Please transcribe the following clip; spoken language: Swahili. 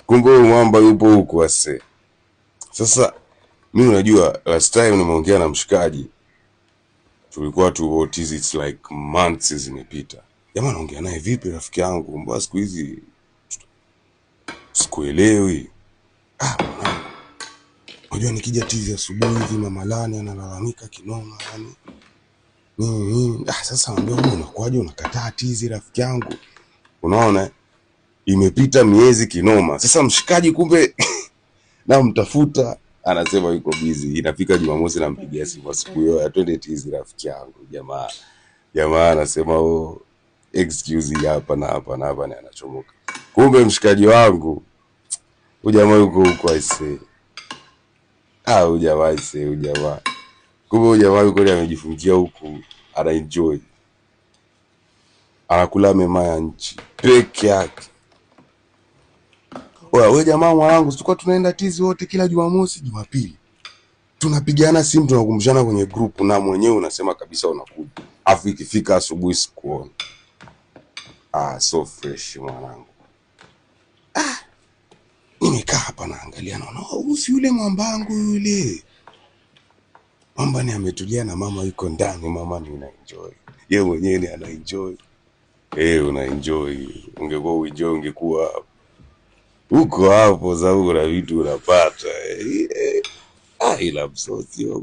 Kumbe mwamba yupo huko ase. Sasa mimi unajua last time nimeongea na mshikaji. Tulikuwa tu tizi, it's like months zimepita. Jamaa naongea naye, vipi rafiki yangu? Mbona siku hizi sikuelewi. Mwanangu. Unajua nikija tizi asubuhi hivi mama Lani analalamika kinoma yani. Sasa naambia wewe unakuaje unakataa tizi rafiki yangu? Unaona? Imepita miezi kinoma. Sasa mshikaji kumbe na mtafuta anasema yuko busy. Inafika Jumamosi nampigia simu siku hiyo ya twende tizi rafiki yangu. Jamaa anasema excuse hapa na hapa na anachomoka. Kumbe mshikaji wangu jamaa yuko huko aise. Jamaa. Kumbe jamaa yuko amejifungia huku ana enjoy. Anakula mema ya nchi peke yake. Wewe jamaa mwanangu, tulikuwa tunaenda tizi wote kila Jumamosi, Jumapili. Tunapigana simu tunakumbushana kwenye group na mwenyewe unasema kabisa unakuja. Afu ikifika asubuhi sikuoni. So fresh mwanangu. Nimekaa hapa naangalia naona si yule mwambangu yule. Mwamba ni ametulia na mama yuko ndani, mama ni anaenjoy. Yeye mwenyewe ni anaenjoy. Unaenjoy. Ungekuwa uenjoy ungekuwa uko hapo za una vitu unapata. Ila msosio.